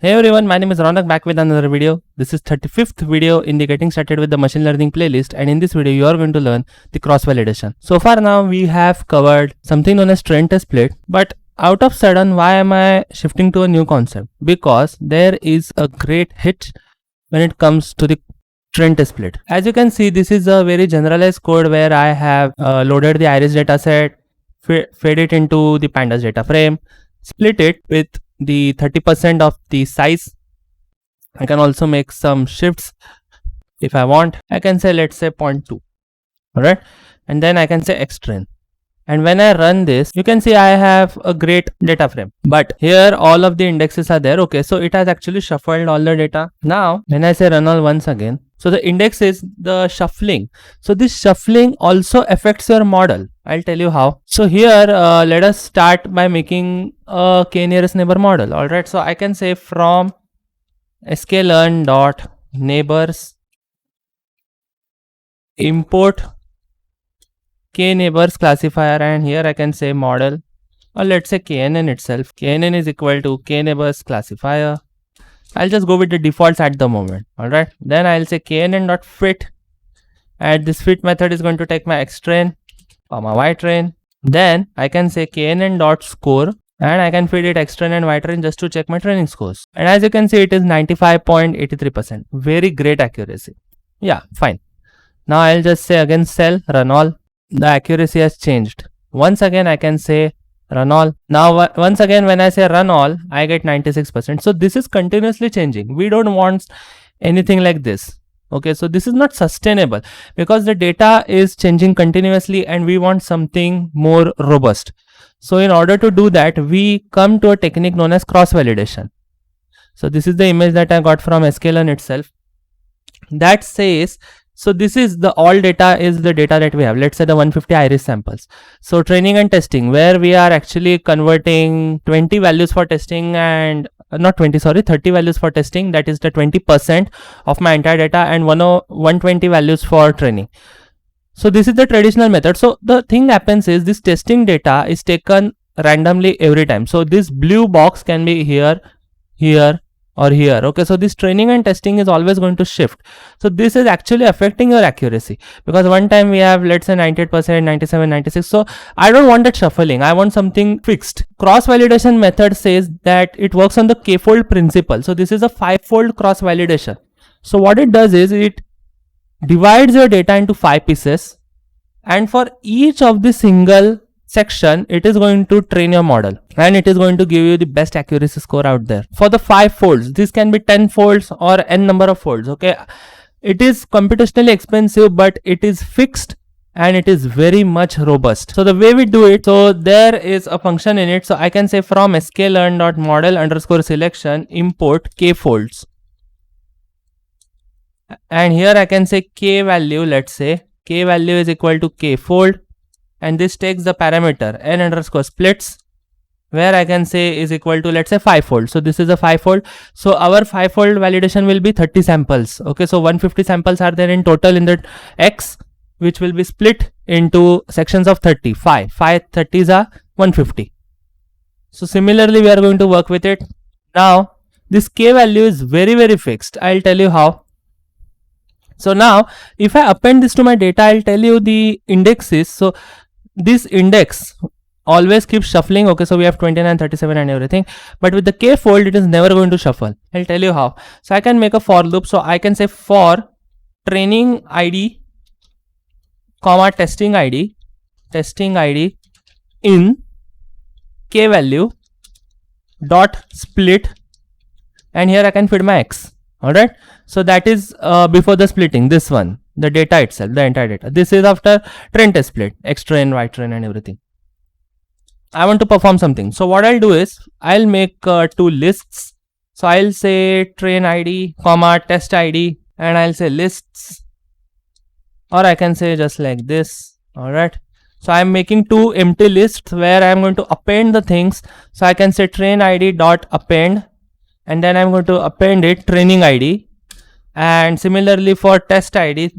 Hey everyone, my name is Ronak, back with another video. This is 35th video in the Getting Started with the Machine Learning playlist, and in this video you are going to learn the cross validation. So far now we have covered something known as train test split, but out of sudden why am I shifting to a new concept? Because there is a great hitch when it comes to the train test split. As you can see, this is a very generalized code where I have loaded the iris dataset, fed it into the pandas data frame, split it with the 30% of the size. I can also make some shifts if I want. I can say, let's say 0.2. Alright, and then I can say xtrain. And when I run this, you can see I have a great data frame, but here all of the indexes are there. Okay, so it has actually shuffled all the data. Now when I say run all once again, so the index is the shuffling. So this shuffling also affects your model. I'll tell you how. So here let us start by making a k nearest neighbor model. Alright, so I can say from sklearn dot neighbors import k neighbors classifier, and here I can say model, or let's say knn itself. Knn is equal to k neighbors classifier. I'll just go with the defaults at the moment. Alright, then I'll say knn dot fit, and this fit method is going to take my xtrain, ytrain. Then I can say knn dot score, and I can feed it xtrain and ytrain just to check my training scores. And as you can see, it is 95.83%. Very great accuracy. Yeah, fine. Now I'll just say again cell run all. The accuracy has changed. Once again I can say run all. Now once again when I say run all, I get 96%. So this is continuously changing. We don't want anything like this. Okay, so this is not sustainable because the data is changing continuously and we want something more robust. So in order to do that, we come to a technique known as cross validation. So this is the image that I got from sklearn itself. That says, so this is the all data is the data that we have. Let's say the 150 iris samples. So training and testing, where we are actually converting 20 values for testing and not 20, sorry, 30 values for testing. That is the 20% of my entire data, and 120 values for training. So this is the traditional method. So the thing happens is this testing data is taken randomly every time. So this blue box can be here, here, or here. Okay, so this training and testing is always going to shift. So this is actually affecting your accuracy, because one time we have, let's say 98%, 97, 96. So I don't want that shuffling. I want something fixed. Cross validation method says that it works on the k-fold principle. So this is a 5-fold cross validation. So what it does is it divides your data into 5 pieces, and for each of the single section it is going to train your model, and it is going to give you the best accuracy score out there. For the 5 folds, this can be 10 folds or n number of folds. Okay, it is computationally expensive, but it is fixed and it is very much robust. So the way we do it, so there is a function in it. So I can say from sklearn dot model underscore selection import k folds, and here I can say k value, let's say k value is equal to k fold, and this takes the parameter n underscore splits, where I can say is equal to, let's say 5-fold. So this is a 5-fold. So our 5-fold validation will be 30 samples. Okay, so 150 samples are there in total in the X, which will be split into sections of 30. 5 30s are 150. So similarly we are going to work with it. Now this k value is very, very fixed. I'll tell you how. So now if I append this to my data, I'll tell you the indexes. So this index always keeps shuffling. Okay, so we have 29, 37 and everything, but with the k fold it is never going to shuffle. I'll tell you how. So I can make a for loop. So I can say for training id comma testing id in k value dot split, and here I can feed my x. Alright, so that is before the splitting, this one, the data itself, the entire data. This is after train test split, xtrain, ytrain and everything. I want to perform something. So what I'll do is I'll make 2 lists. So I'll say train id comma test id, and I'll say lists, or I can say just like this. Alright, so I'm making 2 empty lists where I'm going to append the things. So I can say train id dot append, and then I'm going to append it training id, and similarly for test id.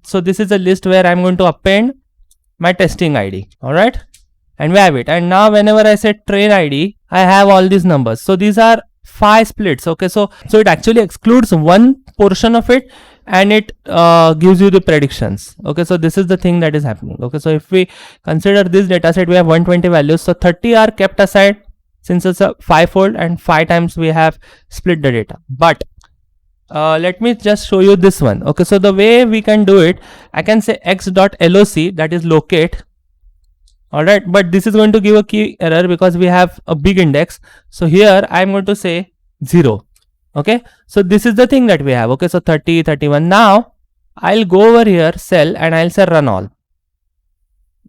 So this is a list where I'm going to append my testing id. Alright, and we have it. And now whenever I say train id, I have all these numbers. So these are phi splits. Okay, so it actually excludes one portion of it and it gives you the predictions. Okay, so this is the thing that is happening. Okay, so if we consider this data set, we have 120 values, so 30 are kept aside since it's a 5-fold, and 5 times we have split the data. But let me just show you this one. Okay, so the way we can do it, I can say x.loc, that is locate. Alright, but this is going to give a key error because we have a big index. So here I am going to say 0. Okay, so this is the thing that we have. Okay, so 30, 31. Now I'll go over here, cell, and I'll say run all.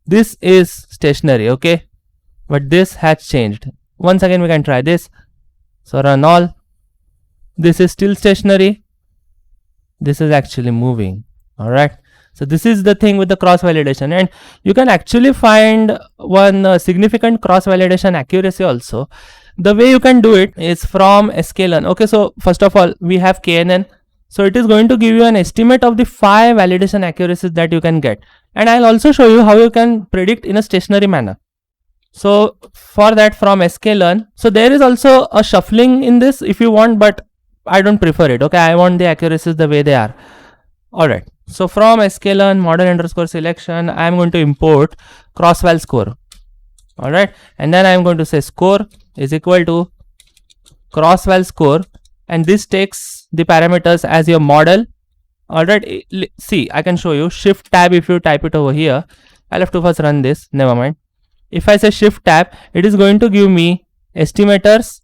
This is stationary. Okay, but this has changed. Once again we can try this. So run all. This is still stationary. This is actually moving. Alright, so this is the thing with the cross validation, and you can actually find one significant cross validation accuracy also. The way you can do it is from sklearn. Okay, so first of all we have KNN, so it is going to give you an estimate of the 5 validation accuracies that you can get, and I'll also show you how you can predict in a stationary manner. So for that, from sklearn, so there is also a shuffling in this if you want, but I don't prefer it. Okay, I want the accuracies the way they are. Alright, so from sklearn model underscore selection, I am going to import crossval score. Alright, and then I am going to say score is equal to crossval score, and this takes the parameters as your model. Alright, see, I can show you shift tab. If you type it over here, I'll have to first run this, never mind. If I say shift tab, it is going to give me estimators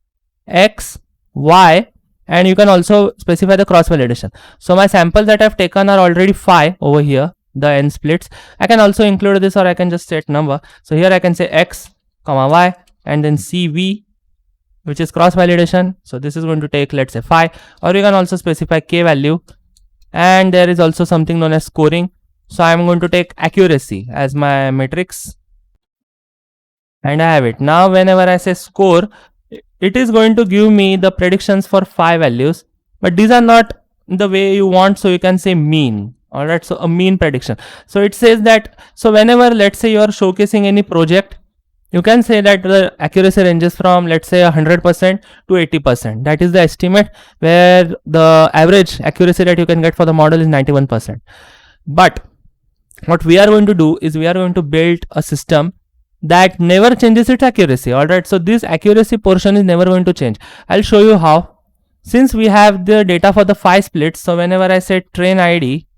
x, y, and you can also specify the cross validation. So my samples that I've taken are already 5 over here, the n splits. I can also include this, or I can just set number. So here I can say x, y, and then cv, which is cross validation. So this is going to take, let's say, 5, or you can also specify k value, and there is also something known as scoring. So I'm going to take accuracy as my matrix, and I have it. Now whenever I say score, it is going to give me the predictions for 5 values, but these are not the way you want, so you can say mean. Alright, so a mean prediction. So it says that, so whenever, let's say, you are showcasing any project, you can say that the accuracy ranges from, let's say, 100% to 80%. That is the estimate, where the average accuracy that you can get for the model is 91%. But what we are going to do is we are going to build a system that never changes its accuracy. Alright, so this accuracy portion is never going to change. I'll show you how. Since we have the data for the 5 splits, so whenever I say train ID,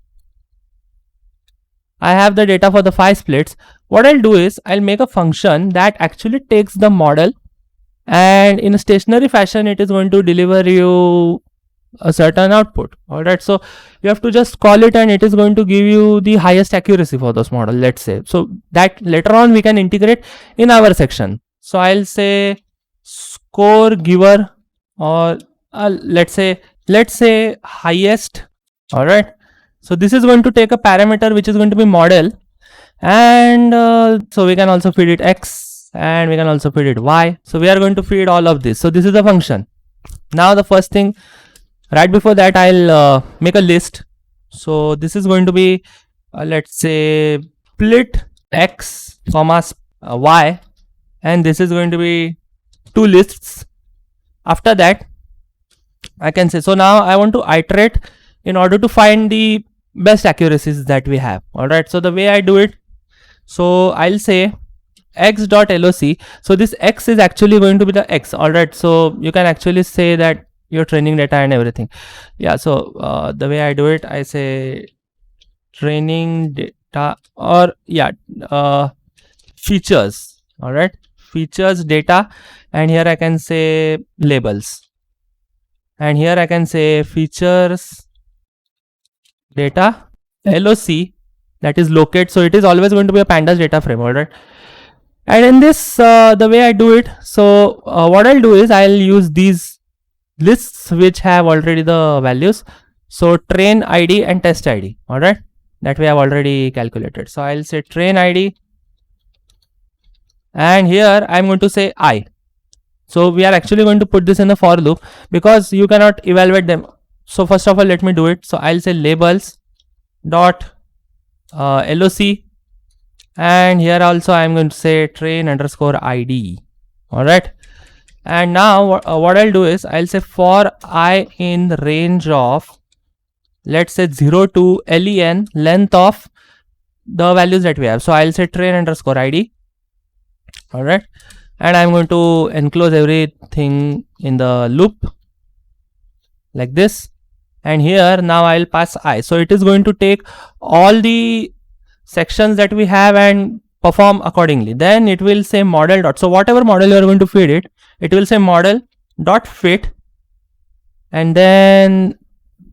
I have the data for the 5 splits. What I'll do is I'll make a function that actually takes the model, and in a stationary fashion it is going to deliver you a certain output. Alright, so you have to just call it, and it is going to give you the highest accuracy for those model, let's say. So that later on we can integrate in our section. So I'll say score giver, or let's say highest. Alright, so this is going to take a parameter which is going to be model, and so we can also feed it x, and we can also feed it y. So we are going to feed all of this. So this is the function. Now the first thing, right before that, I'll make a list. So this is going to be let's say split x comma y, and this is going to be 2 lists. After that I can say, so now I want to iterate in order to find the best accuracies that we have. Alright, so the way I do it, so I'll say x.loc. so this x is actually going to be the x. Alright, so you can actually say that your training data and everything. Yeah, so the way I do it, I say training data, or features. Alright, features data, and here I can say labels, and here I can say features data loc, that is locate. So it is always going to be a pandas data frame. Alright, and in this the way I do it, so what I'll do is I'll use these lists which have already the values. So train ID and test ID. Alright, that we have already calculated. So I'll say train ID, and here I'm going to say I. So we are actually going to put this in the for loop because you cannot evaluate them. So first of all, let me do it. So I'll say labels dot loc, and here also I'm going to say train underscore ID. Alright, And now what I'll do is I'll say for I in the range of, let's say 0 to len, length of the values that we have. So I'll say train underscore id. All right, and I'm going to enclose everything in the loop like this. And here now I'll pass I. So it is going to take all the sections that we have and perform accordingly. Then it will say model dot. So whatever model you are going to feed it, it will say model dot fit. And then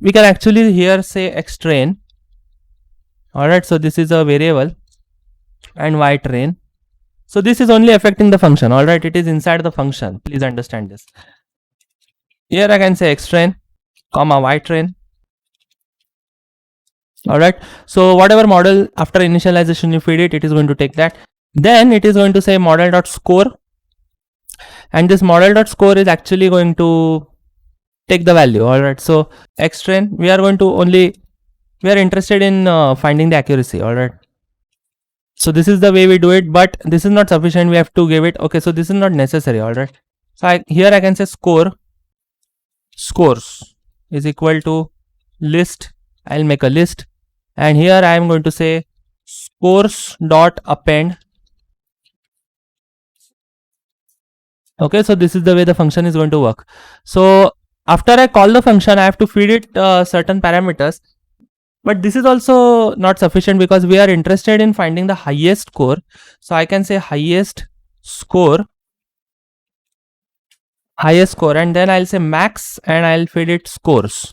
we can actually here say xtrain. All right, so this is a variable, and ytrain. So this is only affecting the function. All right, it is inside the function. Please understand this. Here I can say xtrain, comma ytrain. All right, so whatever model after initialization you feed it, it is going to take that. Then it is going to say model dot score, and this model dot score is actually going to take the value. All right, so xtrain, we are interested in finding the accuracy. All right, so this is the way we do it, but this is not sufficient. We have to give it. Okay, so this is not necessary. All right, so here I can say scores is equal to list. I'll make a list, and here I am going to say scores dot append. Okay, so this is the way the function is going to work. So after I call the function, I have to feed it certain parameters, but this is also not sufficient because we are interested in finding the highest score. So I can say highest score, and then I'll say max, and I'll feed it scores,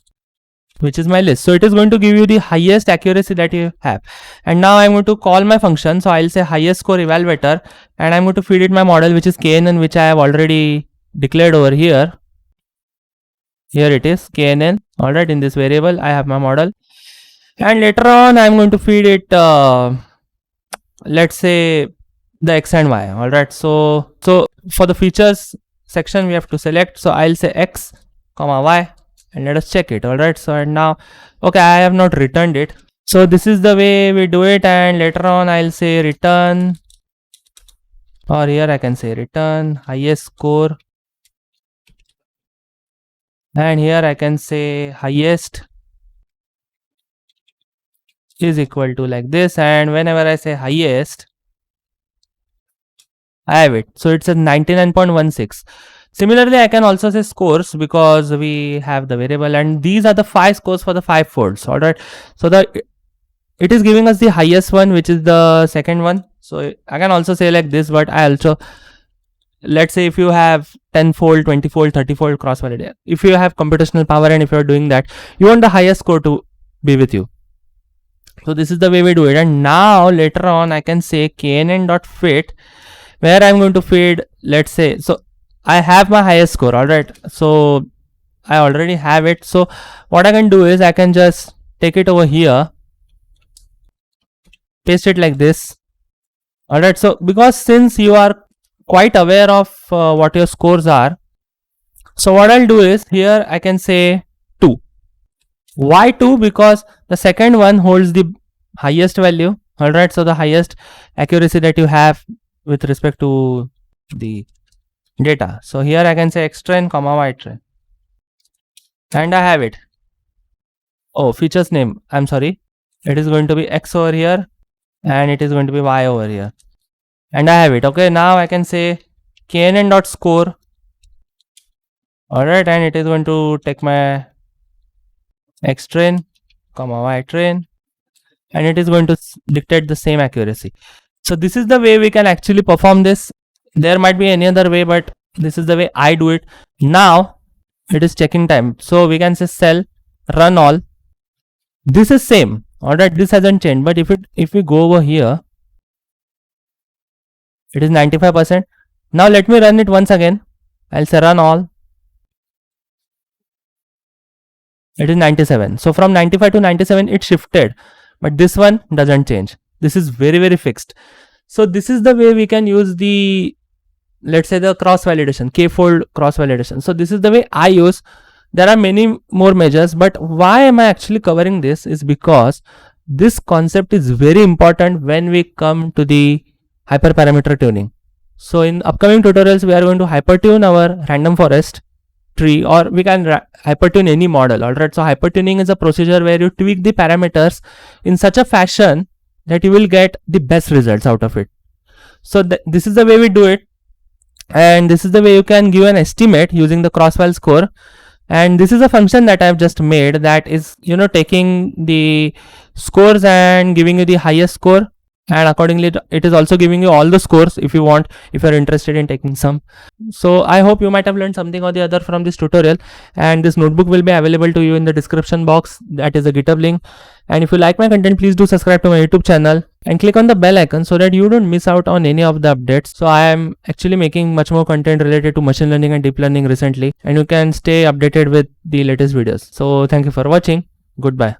which is my list. So it is going to give you the highest accuracy that you have. And now I'm going to call my function. So I'll say highest score evaluator, and I'm going to feed it my model, which is knn, which I have already declared over here. Here it is, knn. All right, in this variable I have my model, and later on I'm going to feed it let's say the x and y. All right, so for the features section we have to select. So I'll say x comma y, and let us check it. All right, so and now, okay, I have not returned it. So this is the way we do it, and later on I'll say return, or here I can say return highest score, and here I can say highest is equal to like this, and whenever I say highest, I have it. So it's a 99.16. Similarly, I can also say scores because we have the variable, and these are the 5 scores for the 5 folds. All right, so it is giving us the highest one, which is the second one. So I can also say like this, but I also, let's say if you have 10-fold, 20-fold, 30-fold cross validation, if you have computational power and if you are doing that, you want the highest score to be with you. So this is the way we do it. And now later on I can say knn.fit, where I'm going to feed, let's say, so I have my highest score. All right, so I already have it. So what I can do is I can just take it over here, paste it like this. All right, so because since you are quite aware of what your scores are, so what I'll do is here I can say 2. Why 2? Because the second one holds the highest value. All right, so the highest accuracy that you have with respect to the data. So here I can say xtrain comma ytrain, and I have it. Oh, features name, I'm sorry, it is going to be x over here, and it is going to be y over here, and I have it. Okay, now I can say knn.score. all right, and it is going to take my xtrain comma ytrain, and it is going to dictate the same accuracy. So this is the way we can actually perform this. There might be any other way, but this is the way I do it. Now it is checking time, so we can say cell run all. This is same. All right, this hasn't changed, but if we go over here, it is 95%. Now let me run it once again. I'll say run all. It is 97. So from 95 to 97 it shifted, but this one doesn't change. This is very fixed. So this is the way we can use the, let's say, the cross validation, k-fold cross validation. So this is the way I use. There are many more measures, but why am I actually covering this is because this concept is very important when we come to the hyperparameter tuning. So in upcoming tutorials, we are going to hypertune our random forest tree, or we can hypertune any model. Alright, so hypertuning is a procedure where you tweak the parameters in such a fashion that you will get the best results out of it. So this is the way we do it, and this is the way you can give an estimate using the crossfile score. And this is a function that I've just made that is, taking the scores and giving you the highest score, and accordingly it is also giving you all the scores if you're interested in taking some. So I hope you might have learned something or the other from this tutorial, and this notebook will be available to you in the description box. That is a GitHub link. And if you like my content, please do subscribe to my YouTube channel and click on the bell icon so that you don't miss out on any of the updates. So I am actually making much more content related to machine learning and deep learning recently, and you can stay updated with the latest videos. So thank you for watching. Goodbye.